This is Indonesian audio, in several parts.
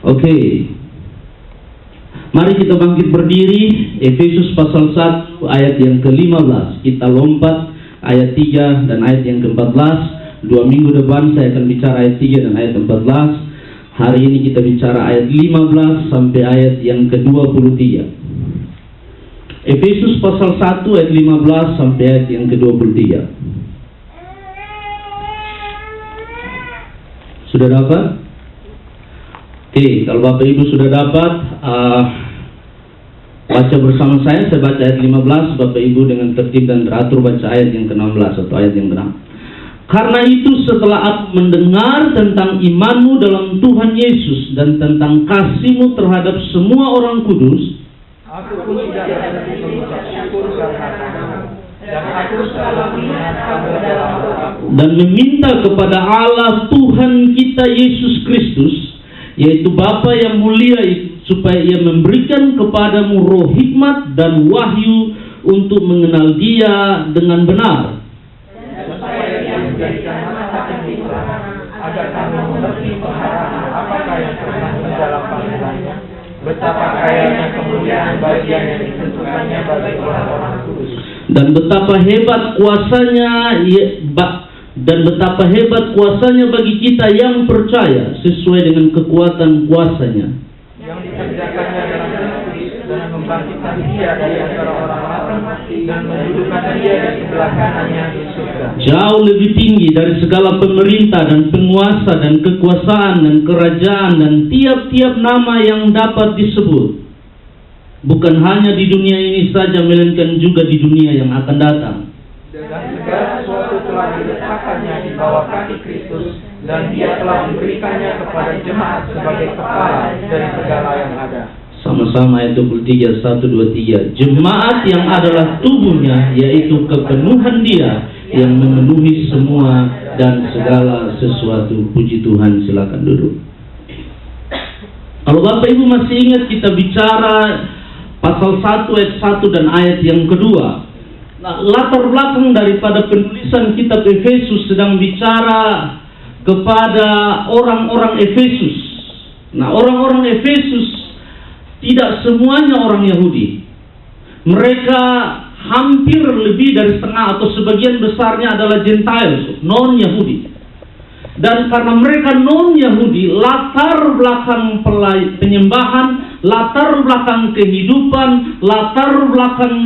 Oke. Mari kita bangkit berdiri. Efesus pasal 1 ayat yang ke-15. Kita lompat ayat 3 dan ayat yang ke-14. 2 minggu depan saya akan bicara ayat 3 dan ayat 14. Hari ini kita bicara ayat 15 sampai ayat yang ke-23. Efesus pasal 1 ayat 15 sampai ayat yang ke-23. Sudah dapat? Oke, kalau Bapak Ibu sudah dapat, baca bersama saya baca ayat 15, Bapak Ibu dengan tertib dan teratur baca ayat yang ke-16 atau ayat yang ke-6. Karena itu setelah aku mendengar tentang imanmu dalam Tuhan Yesus dan tentang kasihmu terhadap semua orang kudus, aku pun tidak berhenti mengucap syukur karena kamu, dan aku selalu mengingat kamu dalam doaku, dan meminta kepada Allah Tuhan kita Yesus Kristus, yaitu Bapa yang mulia itu, supaya Ia memberikan kepadamu roh hikmat dan wahyu untuk mengenal Dia dengan benar, dan supaya Ia menjadikan mata pemikiran agar kamu mengerti pengharapan apakah yang pernah mendalam panggilannya, betapa kayanya kemuliaan bagian yang ditentukannya bagi orang-orang kudus, dan betapa hebat kuasanya bagi kita yang percaya sesuai dengan kekuatan kuasanya yang dikerjakannya dalam Kristus dengan membangkitkan Dia dari antara orang-orang mati dan mendudukkan Dia di sebelah kanannya di surga, jauh lebih tinggi dari segala pemerintah dan penguasa dan kekuasaan dan kerajaan dan tiap-tiap nama yang dapat disebut, bukan hanya di dunia ini saja melainkan juga di dunia yang akan datang. Dan segala sesuatu telah diletakkannya di bawah kaki Kristus, dan Dia telah memberikannya kepada jemaat sebagai kepala dari segala yang ada. Sama-sama ayat 23, 1, 2, 3. Jemaat yang adalah tubuhnya, yaitu kepenuhan Dia yang memenuhi semua dan segala sesuatu. Puji Tuhan, silakan duduk. Kalau Bapak Ibu masih ingat, kita bicara pasal 1 ayat 1 dan ayat yang kedua. Nah, latar belakang daripada penulisan kitab Efesus sedang bicara kepada orang-orang Efesus. Nah, orang-orang Efesus tidak semuanya orang Yahudi. Mereka hampir lebih dari setengah atau sebagian besarnya adalah Gentiles, non-Yahudi. Dan karena mereka non-Yahudi, latar belakang penyembahan, latar belakang kehidupan, latar belakang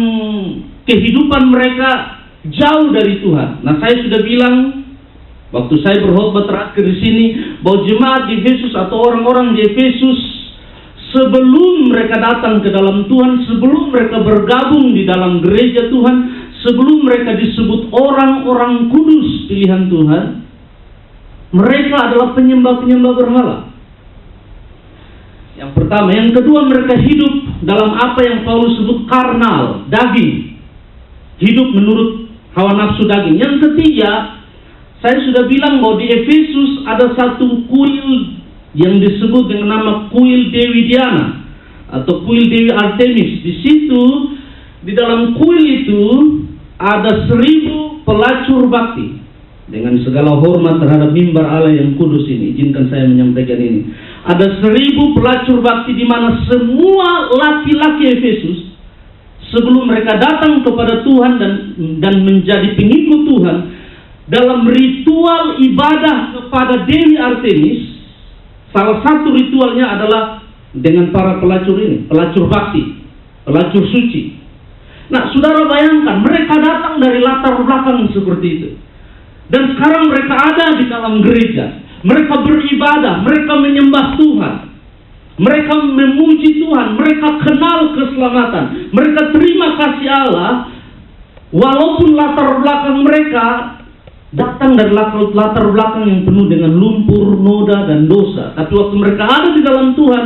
kehidupan mereka jauh dari Tuhan. Nah, saya sudah bilang waktu saya berkhotbah terakhir di sini bahwa jemaat di Efesus atau orang-orang di Efesus sebelum mereka datang ke dalam Tuhan, sebelum mereka bergabung di dalam gereja Tuhan, sebelum mereka disebut orang-orang kudus pilihan Tuhan, mereka adalah penyembah-penyembah berhala. Yang pertama, yang kedua, mereka hidup dalam apa yang Paulus sebut karnal, daging. Hidup menurut hawa nafsu daging. Yang ketiga, saya sudah bilang bahwa di Efesus ada satu kuil yang disebut dengan nama kuil Dewi Diana atau kuil Dewi Artemis. Di situ, di dalam kuil itu ada 1000 pelacur bakti. Dengan segala hormat terhadap mimbar Allah yang kudus ini, izinkan saya menyampaikan ini. Ada 1000 pelacur bakti di mana semua laki-laki Efesus sebelum mereka datang kepada Tuhan dan menjadi pengikut Tuhan, dalam ritual ibadah kepada Dewi Artemis, salah satu ritualnya adalah dengan para pelacur ini, pelacur bakti, pelacur suci. Nah, saudara bayangkan, mereka datang dari latar belakang seperti itu. Dan sekarang mereka ada di dalam gereja. Mereka beribadah, mereka menyembah Tuhan. Mereka memuji Tuhan, mereka kenal keselamatan, mereka terima kasih Allah, walaupun latar belakang mereka datang dari latar belakang yang penuh dengan lumpur, noda, dan dosa. Tapi waktu mereka ada di dalam Tuhan,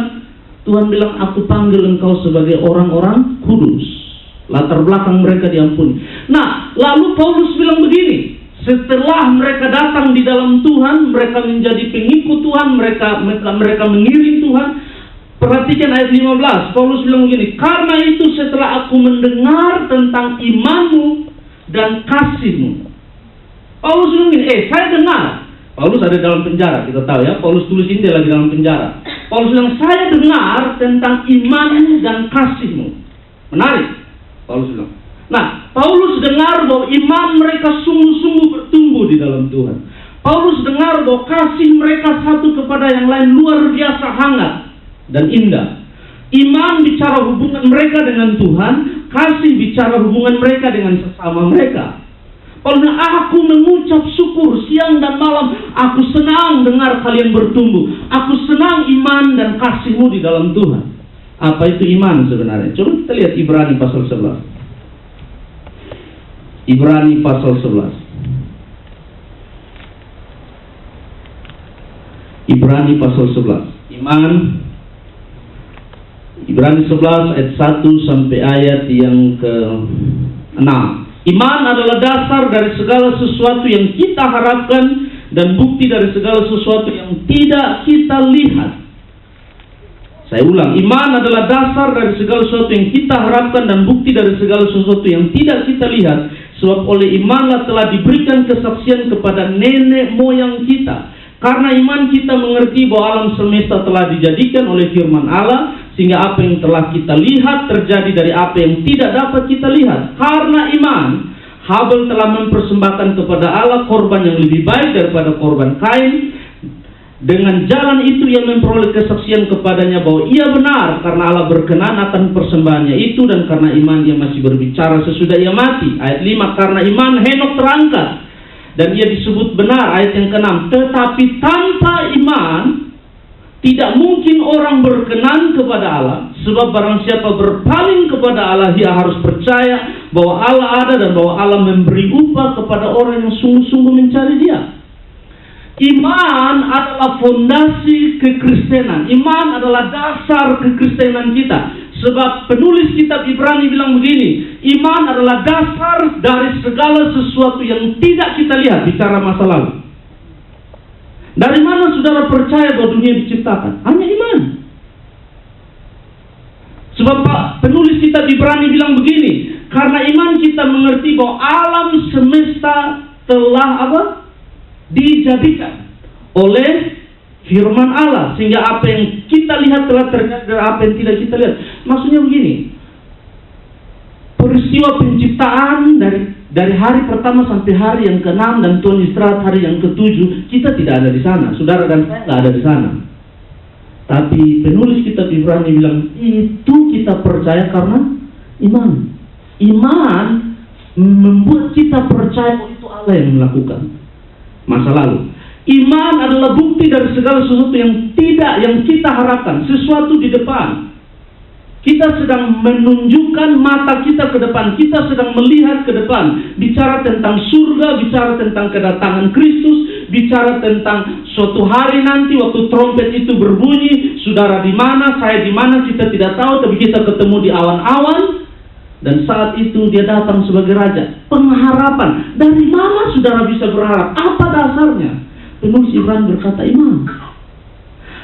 Tuhan bilang, aku panggil engkau sebagai orang-orang kudus. Latar belakang mereka diampuni. Nah, lalu Paulus bilang begini, setelah mereka datang di dalam Tuhan, mereka menjadi pengikut Tuhan, mereka mengiring Tuhan. Perhatikan ayat 15, Paulus bilang begini, karena itu setelah aku mendengar tentang imanmu dan kasihmu. Paulus bilang begini, saya dengar. Paulus ada dalam penjara, kita tahu ya, Paulus tulis ini dia lagi dalam penjara. Paulus bilang, saya dengar tentang imanmu dan kasihmu. Menarik, Paulus bilang. Nah, Paulus dengar bahwa iman mereka sungguh-sungguh bertumbuh di dalam Tuhan. Paulus dengar bahwa kasih mereka satu kepada yang lain luar biasa hangat dan indah. Iman bicara hubungan mereka dengan Tuhan, kasih bicara hubungan mereka dengan sesama mereka. Paulus bilang, aku mengucap syukur siang dan malam. Aku senang dengar kalian bertumbuh. Aku senang iman dan kasihmu di dalam Tuhan. Apa itu iman sebenarnya? Coba kita lihat Ibrani pasal 11. Ibrani pasal 11. Ibrani pasal 11. Iman. Ibrani 11 ayat 1 sampai ayat yang ke-6. Iman adalah dasar dari segala sesuatu yang kita harapkan dan bukti dari segala sesuatu yang tidak kita lihat. Saya ulang, iman adalah dasar dari segala sesuatu yang kita harapkan dan bukti dari segala sesuatu yang tidak kita lihat. Sebab oleh imanlah telah diberikan kesaksian kepada nenek moyang kita. Karena iman kita mengerti bahwa alam semesta telah dijadikan oleh firman Allah, sehingga apa yang telah kita lihat terjadi dari apa yang tidak dapat kita lihat. Karena iman, Habel telah mempersembahkan kepada Allah korban yang lebih baik daripada korban Kain. Dengan jalan itu ia memperoleh kesaksian kepadanya bahwa ia benar, karena Allah berkenan akan persembahannya itu, dan karena iman ia masih berbicara sesudah ia mati. Ayat 5, karena iman Henok terangkat dan ia disebut benar. Ayat yang ke-6, tetapi tanpa iman tidak mungkin orang berkenan kepada Allah, sebab barang siapa berpaling kepada Allah, ia harus percaya bahwa Allah ada dan bahwa Allah memberi upah kepada orang yang sungguh-sungguh mencari Dia. Iman adalah fondasi kekristenan. Iman adalah dasar kekristenan kita. Sebab penulis kitab Ibrani bilang begini, iman adalah dasar dari segala sesuatu yang tidak kita lihat. Bicara masa lalu. Dari mana saudara percaya bahwa dunia diciptakan? Hanya iman. Sebab penulis kitab Ibrani bilang begini, karena iman kita mengerti bahwa alam semesta telah dijadikan oleh firman Allah, sehingga apa yang kita lihat telah terjadi dari apa yang tidak kita lihat. Maksudnya begini, peristiwa penciptaan dari hari pertama sampai hari yang ke-6 dan Tuhan istirahat hari yang ke-7, kita tidak ada di sana. Saudara dan saya tidak ada di sana. Tapi penulis kitab Ibrani bilang itu kita percaya karena iman. Iman membuat kita percaya bahwa itu Allah yang melakukan. Masa lalu, iman adalah bukti dari segala sesuatu yang kita harapkan, sesuatu di depan. Kita sedang menunjukkan mata kita ke depan, kita sedang melihat ke depan, bicara tentang surga, bicara tentang kedatangan Kristus, bicara tentang suatu hari nanti waktu trompet itu berbunyi, saudara di mana, saya di mana, kita tidak tahu, tapi kita ketemu di awan-awan. Dan saat itu dia datang sebagai raja. Pengharapan. Dari mana saudara bisa berharap? Apa dasarnya? Penulis Ibrani berkata iman.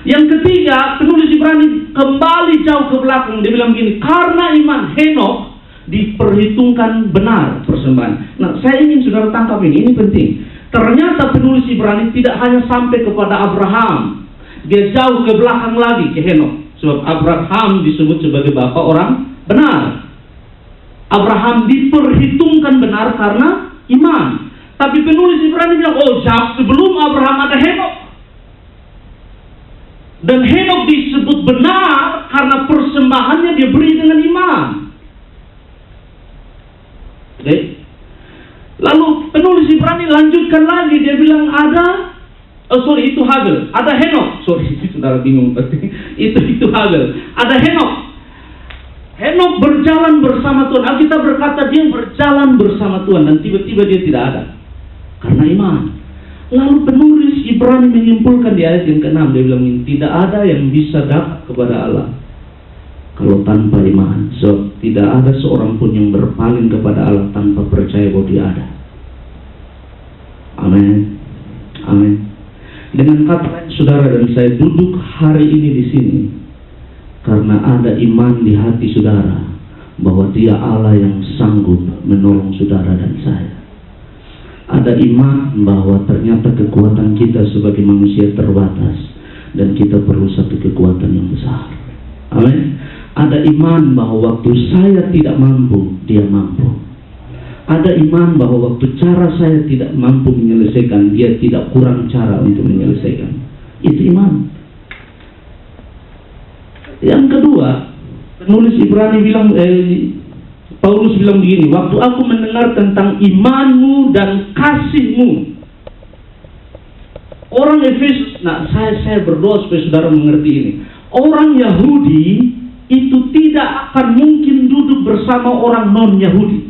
Yang ketiga, penulis Ibrani kembali jauh ke belakang. Dia bilang begini, karena iman Henok diperhitungkan benar persembahan. Nah, saya ingin saudara tangkap ini penting. Ternyata penulis Ibrani tidak hanya sampai kepada Abraham. Dia jauh ke belakang lagi ke Henok. Sebab Abraham disebut sebagai bapak orang benar. Abraham diperhitungkan benar karena iman. Tapi penulis Ibrani bilang, oh jauh sebelum Abraham ada Henok. Dan Henok disebut benar karena persembahannya dia beri dengan iman. Oke. Lalu penulis Ibrani lanjutkan lagi, dia bilang itu Habel. Ada Henok. Saudara bingung pasti. Itu Habel. Ada Henok. Henok berjalan bersama Tuhan. Alkitab berkata dia berjalan bersama Tuhan dan tiba-tiba dia tidak ada karena iman. Lalu penulis Ibrani menyimpulkan di ayat yang ke-6, dia bilang tidak ada yang bisa dapat kepada Allah kalau tanpa iman. So, tidak ada seorang pun yang berpaling kepada Allah tanpa percaya bahwa Dia ada. Amin. Amin. Dengan kata lain, saudara dan saya duduk hari ini di sini karena ada iman di hati saudara bahwa Dia Allah yang sanggup menolong saudara dan saya. Ada iman bahwa ternyata kekuatan kita sebagai manusia terbatas, dan kita perlu satu kekuatan yang besar. Amin. Ada iman bahwa waktu saya tidak mampu, Dia mampu. Ada iman bahwa waktu cara saya tidak mampu menyelesaikan, Dia tidak kurang cara untuk menyelesaikan. Itu iman. Yang kedua, penulis Ibrani bilang, Paulus bilang begini, waktu aku mendengar tentang imanmu dan kasihmu, orang Efesus, saya berdoa supaya saudara mengerti ini. Orang Yahudi itu tidak akan mungkin duduk bersama orang non-Yahudi.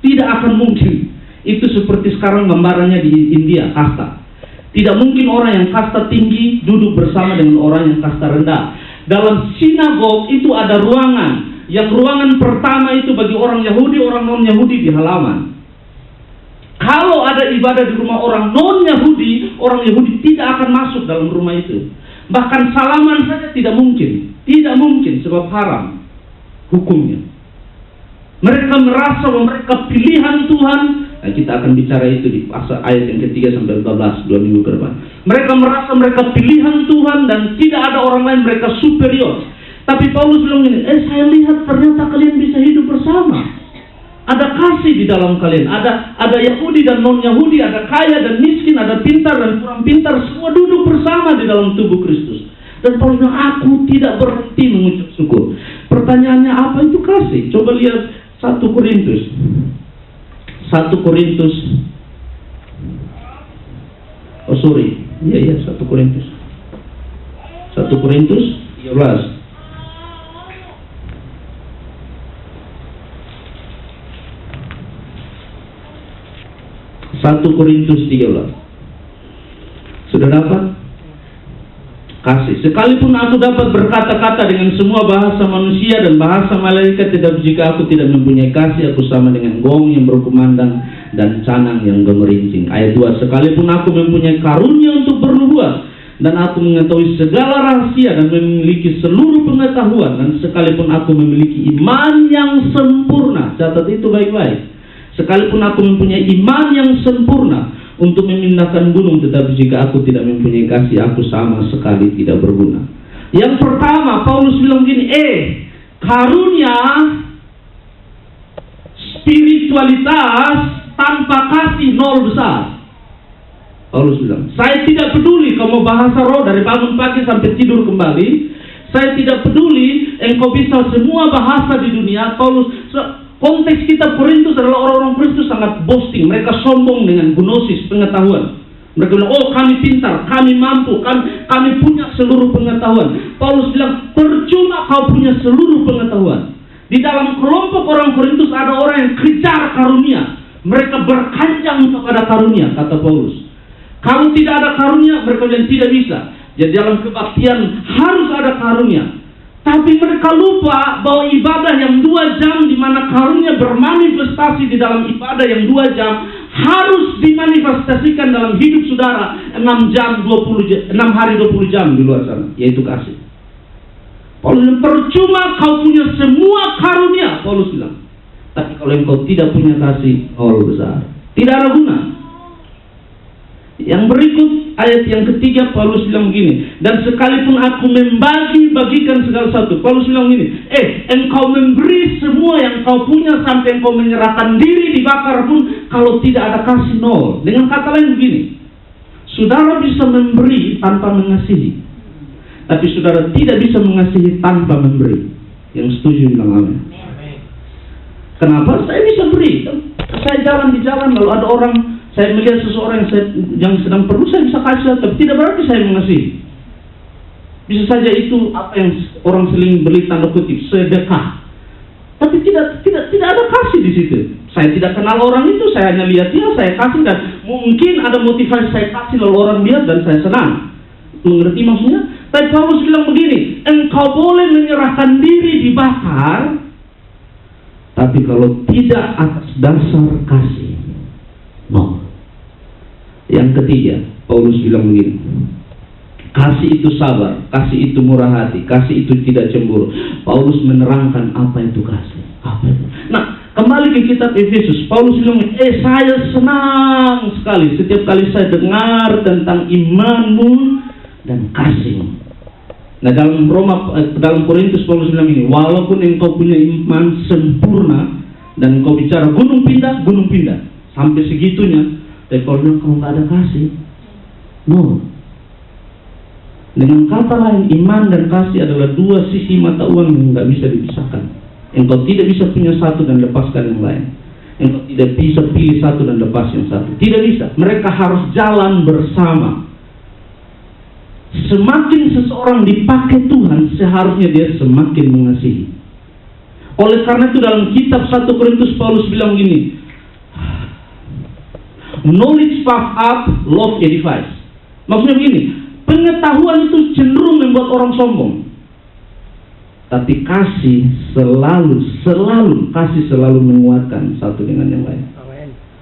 Tidak akan mungkin. Itu seperti sekarang gambarannya di India, kasta. Tidak mungkin orang yang kasta tinggi duduk bersama dengan orang yang kasta rendah. Dalam sinagog itu ada ruangan. Yang ruangan pertama itu bagi orang Yahudi, orang non-Yahudi di halaman. Kalau ada ibadah di rumah orang non-Yahudi, orang Yahudi tidak akan masuk dalam rumah itu. Bahkan salaman saja tidak mungkin. Tidak mungkin sebab haram hukumnya. Mereka merasa bahwa mereka pilihan Tuhan. Nah, kita akan bicara itu di ayat yang ketiga sampai 14 2 minggu ke depan. Mereka merasa mereka pilihan Tuhan dan tidak ada orang lain, mereka superior. Tapi Paulus bilang ini, saya lihat ternyata kalian bisa hidup bersama. Ada kasih di dalam kalian. Ada Yahudi dan non-Yahudi, ada kaya dan miskin, ada pintar dan kurang pintar, semua duduk bersama di dalam tubuh Kristus. Dan Paulus bilang, aku tidak berhenti mengucap syukur. Pertanyaannya apa itu kasih? Coba lihat 1 Korintus. 1 Korintus. Oh sorry. Iya 1 Korintus. 1 Korintus 13. 1 Korintus 13. Sudah dapat? Kasih. Sekalipun aku dapat berkata-kata dengan semua bahasa manusia dan bahasa malaikat, tetapi jika aku tidak mempunyai kasih, aku sama dengan gong yang berkumandang dan canang yang gemerincing. Ayat 2. Sekalipun aku mempunyai karunia untuk bernubuat dan aku mengetahui segala rahasia dan memiliki seluruh pengetahuan, dan sekalipun aku memiliki iman yang sempurna, catat itu baik-baik. Sekalipun aku mempunyai iman yang sempurna untuk memindahkan gunung, tetapi jika aku tidak mempunyai kasih, aku sama sekali tidak berguna. Yang pertama, Paulus bilang begini, karunia spiritualitas tanpa kasih nol besar. Paulus bilang, saya tidak peduli kamu bahasa roh dari bangun pagi sampai tidur kembali. Saya tidak peduli engkau bisa semua bahasa di dunia. Konteks kita Korintus adalah orang-orang Korintus sangat boasting. Mereka sombong dengan gnosis, pengetahuan. Mereka bilang, kami pintar, kami mampu, kami punya seluruh pengetahuan. Paulus bilang, percuma kau punya seluruh pengetahuan. Di dalam kelompok orang Korintus ada orang yang kejar karunia. Mereka berkanjang kepada karunia, kata Paulus. Kalau tidak ada karunia, mereka bilang tidak bisa. Jadi dalam kebaktian harus ada karunia. Tapi mereka lupa bahwa ibadah yang 2 jam di mana karunia bermanifestasi di dalam ibadah yang 2 jam harus dimanifestasikan dalam hidup saudara 6 hari 20 jam di luar sana, yaitu kasih. Paulus bilang, percuma kau punya semua karunia, Paulus bilang, tapi kalau engkau tidak punya kasih, nol besar, tidak ada guna. Yang berikut, ayat yang ketiga, Paulus bilang begini, dan sekalipun aku membagi-bagikan segala sesuatu, Paulus bilang begini, engkau memberi semua yang kau punya sampai engkau menyerahkan diri dibakar pun, kalau tidak ada kasih, nol. Dengan kata lain begini, saudara bisa memberi tanpa mengasihi, tapi saudara tidak bisa mengasihi tanpa memberi. Yang setuju bilang amin. Kenapa? Saya bisa beri. Saya jalan di jalan, lalu ada orang, saya melihat seseorang yang sedang perlu, saya bisa kasih, tapi tidak berarti saya mengasihi. Bisa saja itu apa yang orang sering beli tanda kutip sedekah, tapi tidak ada kasih di situ. Saya tidak kenal orang itu, saya hanya lihat dia, saya kasih, dan mungkin ada motivasi saya kasih lalu orang lihat dan saya senang. Mengerti maksudnya? Tapi Paulus bilang begini, engkau boleh menyerahkan diri dibakar, tapi kalau tidak atas dasar kasih, no. Yang ketiga, Paulus bilang begini, kasih itu sabar, kasih itu murah hati, kasih itu tidak cemburu. Paulus menerangkan apa itu kasih. Apa itu? Nah, kembali ke kitab Efesus, Paulus bilang, saya senang sekali setiap kali saya dengar tentang imanmu dan kasihmu. Nah, dalam Korintus Paulus bilang ini, walaupun engkau punya iman sempurna dan engkau bicara gunung pindah sampai segitunya, tapi Paulus bilang kalau nggak ada kasih, no. Dengan kata lain, iman dan kasih adalah dua sisi mata uang yang nggak bisa dipisahkan. Engkau tidak bisa punya satu dan lepaskan yang lain. Engkau tidak bisa pilih satu dan lepas yang satu. Tidak bisa. Mereka harus jalan bersama. Semakin seseorang dipakai Tuhan, seharusnya dia semakin mengasihi. Oleh karena itu dalam kitab 1 Korintus Paulus bilang gini, knowledge puffs up, love edifies. Maksudnya begini, pengetahuan itu cenderung membuat orang sombong, tapi kasih selalu menguatkan satu dengan yang lain.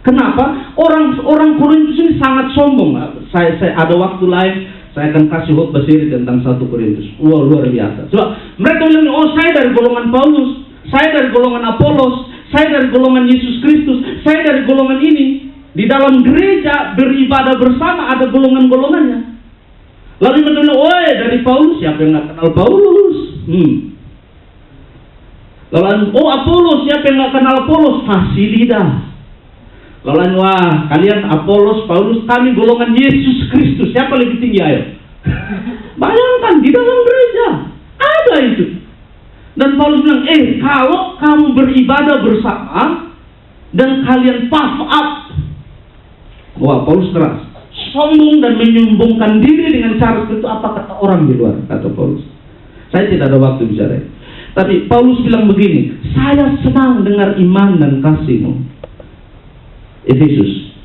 Kenapa? Orang Korintus ini sangat sombong. Saya ada waktu lain, saya akan kasih khotbah seri tentang 1 Korintus. Wah, luar biasa. Sebab mereka bilang, oh saya dari golongan Paulus, saya dari golongan Apolos, saya dari golongan Yesus Kristus, saya dari golongan ini. Di dalam gereja beribadah bersama ada golongan-golongannya. Lalu mereka bilang, oh dari Paulus, siapa yang nggak kenal Paulus? Lalu, oh Apolos, siapa yang nggak kenal Apolos? Fasih lidah. Lalu, wah kalian Apolos, Paulus, kami golongan Yesus Kristus. Siapa lebih tinggi, ayo? Bayangkan, di dalam gereja ada itu. Dan Paulus bilang, kalau kamu beribadah bersama dan kalian puff up. Wah, Paulus keras. Sombong dan menyombongkan diri dengan cara itu, apa kata orang di luar, kata Paulus. Saya tidak ada waktu bicara. Tapi Paulus bilang begini, saya senang dengar iman dan kasihmu. Efesus,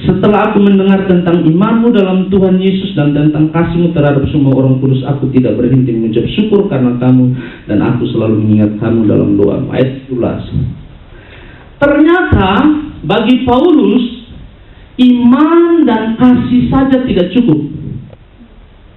setelah aku mendengar tentang imanmu dalam Tuhan Yesus dan tentang kasihmu terhadap semua orang kudus, aku tidak berhenti mengucap syukur karena kamu, dan aku selalu mengingat kamu dalam doa. Ayat 17. Ternyata bagi Paulus, iman dan kasih saja tidak cukup.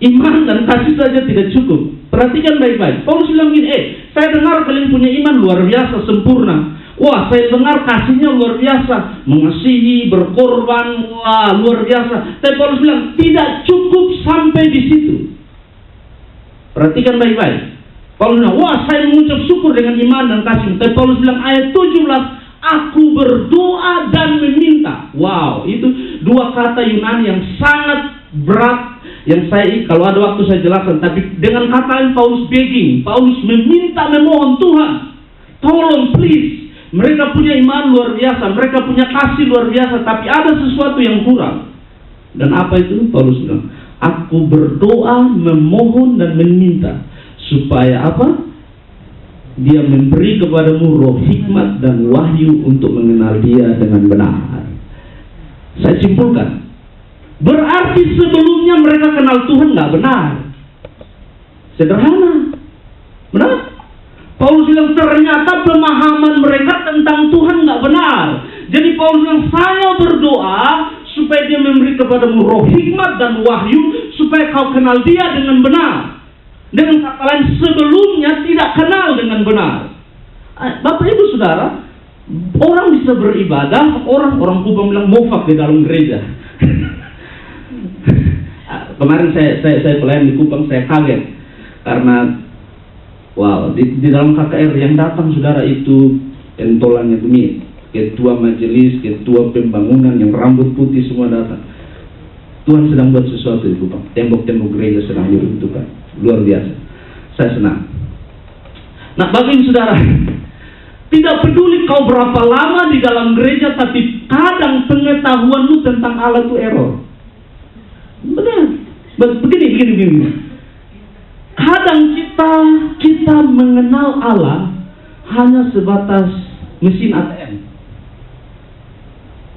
Iman dan kasih saja tidak cukup. Perhatikan baik-baik. Paulus bilang gini, saya dengar kalian punya iman luar biasa, sempurna. Wah, saya dengar kasihnya luar biasa, mengasihi, berkorban, wah luar biasa. Tapi Paulus bilang tidak cukup sampai di situ. Perhatikan baik-baik. Paulus bilang, wah saya mengucap syukur dengan iman dan kasih. Tapi Paulus bilang ayat 17, aku berdoa dan meminta. Wow, itu dua kata Yunani yang sangat berat. Yang saya, kalau ada waktu saya jelaskan. Tapi dengan kata lain Paulus begging, Paulus meminta, memohon Tuhan, tolong please. Mereka punya iman luar biasa, mereka punya kasih luar biasa, tapi ada sesuatu yang kurang. Dan apa itu? Paulus bilang, aku berdoa, memohon dan meminta supaya apa? Dia memberi kepadamu roh hikmat dan wahyu untuk mengenal dia dengan benar. Saya simpulkan, berarti sebelumnya mereka kenal Tuhan nggak benar. Sederhana, benar? Paulus bilang ternyata pemahaman mereka tentang Tuhan nggak benar. Jadi Paulus bilang saya berdoa supaya dia memberi kepadamu roh hikmat dan wahyu supaya kau kenal dia dengan benar. Dengan kata lain, sebelumnya tidak kenal dengan benar. Bapak Ibu Saudara, orang bisa beribadah, orang Kubang bilang mofak di dalam gereja. Kemarin saya pelayan di Kupang, saya kaget karena wow, di dalam KKR yang datang saudara itu entolannya demi ketua majelis, ketua pembangunan yang rambut putih semua datang. Tuhan sedang buat sesuatu di Kupang. Tembok-tembok gereja sedang diruntuhkan. Luar biasa. Saya senang. Nah, bagi saudara, tidak peduli kau berapa lama di dalam gereja, tapi kadang pengetahuanmu tentang Allah itu error. Benar. Begini. Kadang kita mengenal Allah hanya sebatas mesin ATM.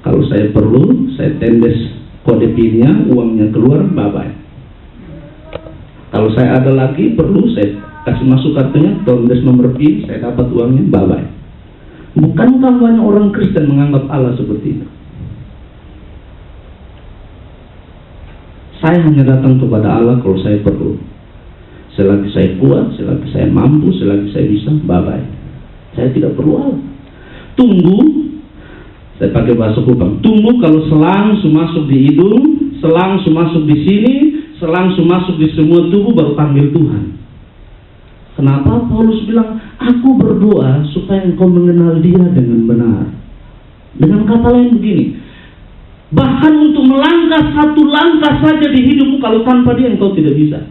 Kalau saya perlu, saya tendes kode PIN-nya, uangnya keluar, bye-bye. Kalau saya ada lagi, perlu, saya kasih masuk kartunya, tendes nomor PIN, saya dapat uangnya, bye-bye. Bukankah banyak orang Kristen menganggap Allah seperti itu? Saya hanya datang kepada Allah kalau saya perlu. Selagi saya kuat, selagi saya mampu, selagi saya bisa, bye-bye. Saya tidak perlu Allah. Tunggu, saya pakai bahasa Kupang. Tunggu kalau selang masuk di hidung, selang masuk di sini, langsung masuk di semua tubuh baru panggil Tuhan. Kenapa Paulus bilang, aku berdoa supaya engkau mengenal dia dengan benar. Dengan kata lain begini, bahkan untuk melangkah satu langkah saja di hidupmu, kalau tanpa dia engkau tidak bisa.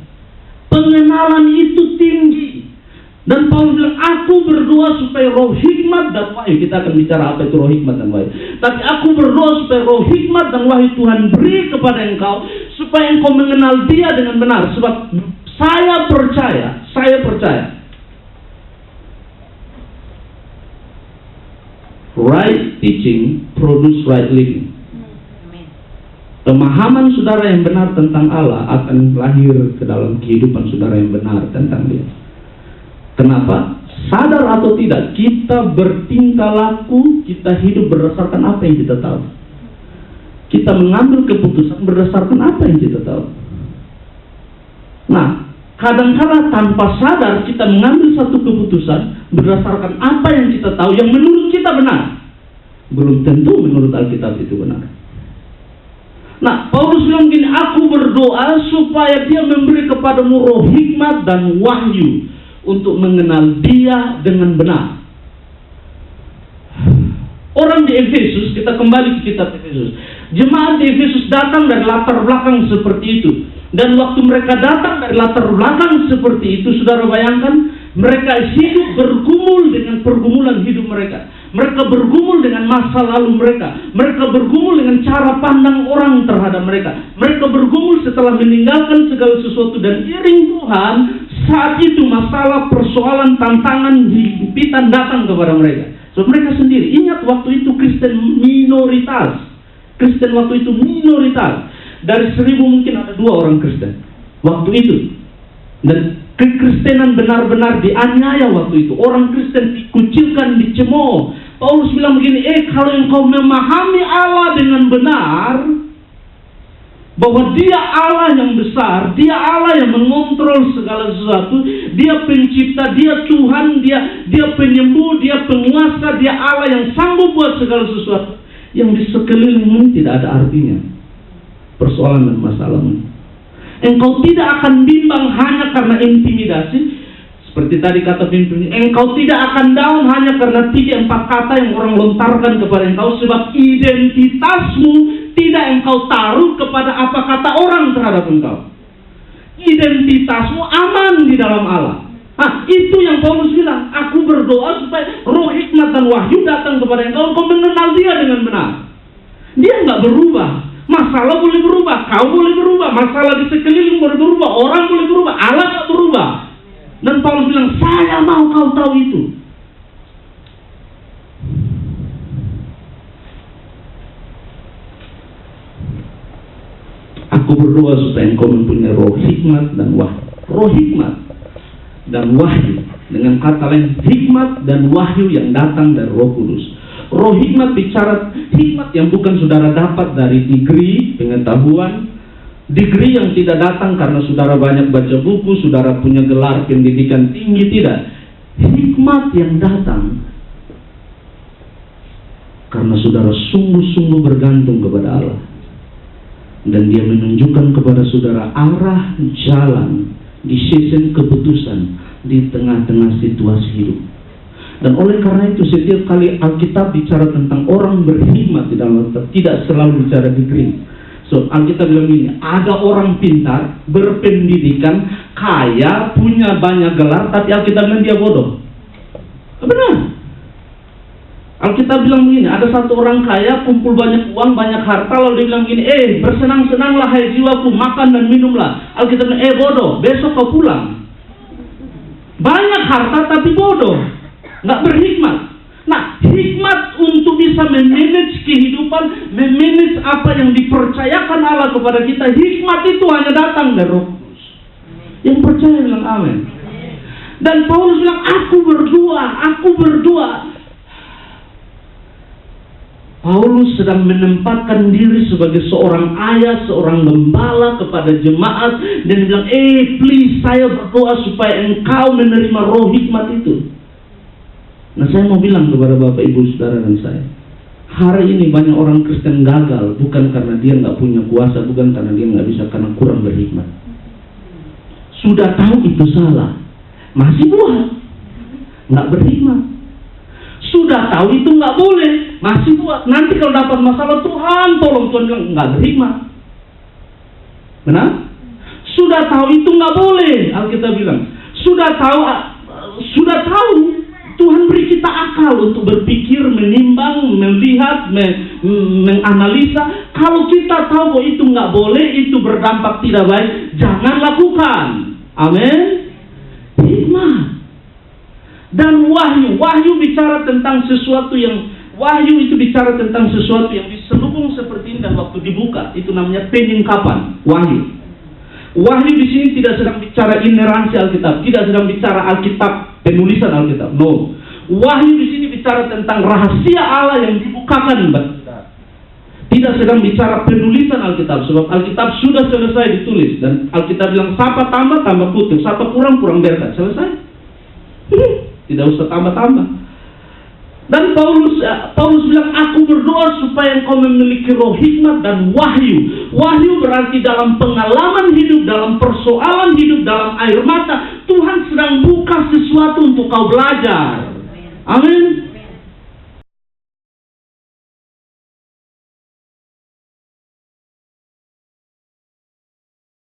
Pengenalan itu tinggi. Dan Paulus bilang, aku berdoa supaya roh hikmat dan wahyu. Kita akan bicara apa itu roh hikmat dan wahyu. Tapi aku berdoa supaya roh hikmat dan wahyu Tuhan beri kepada engkau, supaya engkau mengenal dia dengan benar. Sebab saya percaya right teaching produce right living. Pemahaman saudara yang benar tentang Allah akan lahir ke dalam kehidupan saudara yang benar tentang dia. Kenapa? Sadar atau tidak, kita bertingkah laku, kita hidup berdasarkan apa yang kita tahu. Kita mengambil keputusan berdasarkan apa yang kita tahu. Nah, kadang-kadang tanpa sadar kita mengambil satu keputusan berdasarkan apa yang kita tahu yang menurut kita benar. Belum tentu menurut Alkitab itu benar. Nah, Paulus bilang gini, aku berdoa supaya dia memberi kepadamu roh hikmat dan wahyu untuk mengenal dia dengan benar. Orang di Efesus, kita kembali ke kitab Efesus. Jemaat di Efesus datang dari latar belakang seperti itu. Dan waktu mereka datang dari latar belakang seperti itu, saudara bayangkan, mereka hidup bergumul dengan pergumulan hidup mereka. Mereka bergumul dengan masa lalu mereka. Mereka bergumul dengan cara pandang orang terhadap mereka. Mereka bergumul setelah meninggalkan segala sesuatu. Dan iring Tuhan, saat itu masalah, persoalan, tantangan, himpitan datang kepada mereka. So mereka sendiri, ingat waktu itu Kristen minoritas. Kristen waktu itu minoritas. Dari 1000 mungkin ada 2 orang Kristen waktu itu. Dan kekristenan benar-benar dianiaya waktu itu. Orang Kristen dikucilkan, dicemooh. Paulus bilang begini, kalau engkau memahami Allah dengan benar, bahwa dia Allah yang besar, dia Allah yang mengontrol segala sesuatu, dia pencipta, dia Tuhan, dia penyembuh, dia penguasa, dia Allah yang sanggup buat segala sesuatu, yang di sekelilingmu tidak ada artinya persoalan dan masalahmu. Engkau tidak akan bimbang hanya karena intimidasi. Seperti tadi kata pimpin, engkau tidak akan down hanya karena 3-4 kata yang orang lontarkan kepada engkau. Sebab identitasmu tidak engkau taruh kepada apa kata orang terhadap engkau. Identitasmu aman di dalam Allah. Itu yang Paulus bilang, aku berdoa supaya roh hikmat dan wahyu datang kepada engkau mengenal dia dengan benar. Dia nggak berubah. Masalah boleh berubah, kau boleh berubah, masalah di sekeliling boleh berubah, orang boleh berubah, Allah nggak berubah. Dan Paulus bilang, saya mau kau tahu itu. Aku berdoa supaya engkau mempunyai roh hikmat dan wahyu. Roh hikmat dan wahyu. Dengan kata lain, hikmat dan wahyu yang datang dari Roh Kudus. Roh hikmat bicara hikmat yang bukan saudara dapat dari degree pengetahuan, degree yang tidak datang karena saudara banyak baca buku, saudara punya gelar pendidikan tinggi, tidak. Hikmat yang datang karena saudara sungguh-sungguh bergantung kepada Allah, dan dia menunjukkan kepada saudara arah jalan, decision, keputusan di tengah-tengah situasi hidup. Dan oleh karena itu setiap kali Alkitab bicara tentang orang berhikmat di dalam Alkitab, tidak selalu bicara degree. So Alkitab bilang ini, ada orang pintar, berpendidikan, kaya, punya banyak gelar, tapi Alkitab bilang dia bodoh. Benar. Alkitab bilang begini, ada satu orang kaya, kumpul banyak uang, banyak harta, lalu dia bilang gini, bersenang-senanglah hai jiwaku, makan dan minumlah. Alkitab bilang, bodoh, besok kau pulang. Banyak harta tapi bodoh, nggak berhikmat. Nah, hikmat untuk bisa memanage kehidupan, memanage apa yang dipercayakan Allah kepada kita, hikmat itu hanya datang dari Roh Kudus. Yang percaya bilang amin. Dan Paulus bilang, aku berdoa. Paulus sedang menempatkan diri sebagai seorang ayah, seorang gembala kepada jemaat, dan dia bilang, please, saya berdoa supaya engkau menerima roh hikmat itu. Nah, saya mau bilang kepada Bapak, Ibu, Saudara, dan saya, hari ini banyak orang Kristen gagal, bukan karena dia nggak punya kuasa, bukan karena dia nggak bisa, karena kurang berhikmat. sudah tahu itu salah, masih buat, nggak berhikmat. Sudah tahu itu nggak boleh, masih buat. Nanti kalau dapat masalah, Tuhan tolong, Tuhan bilang nggak berhikmat. Benar? Sudah tahu itu nggak boleh, Alkitab bilang. Sudah tahu, Tuhan beri kita akal untuk berpikir, menimbang, melihat, menganalisa. Kalau kita tahu bahwa itu nggak boleh, itu berdampak tidak baik, jangan lakukan. Amin. Hikmat. Dan wahyu bicara tentang sesuatu yang, wahyu itu bicara tentang sesuatu yang diselubung seperti ini, dan waktu dibuka itu namanya penyingkapan. Wahyu di sini tidak sedang bicara ineransi Alkitab, tidak sedang bicara Alkitab, penulisan Alkitab. No. Wahyu di sini bicara tentang rahasia Allah yang dibukakan. Tidak sedang bicara penulisan Alkitab, sebab Alkitab sudah selesai ditulis, dan Alkitab bilang siapa tambah kutip, siapa kurang berkat, selesai. Tidak usah tambah. Dan Paulus bilang, aku berdoa supaya engkau memiliki roh hikmat dan wahyu. Wahyu berarti dalam pengalaman hidup, dalam persoalan hidup, dalam air mata, Tuhan sedang buka sesuatu untuk kau belajar. Amin.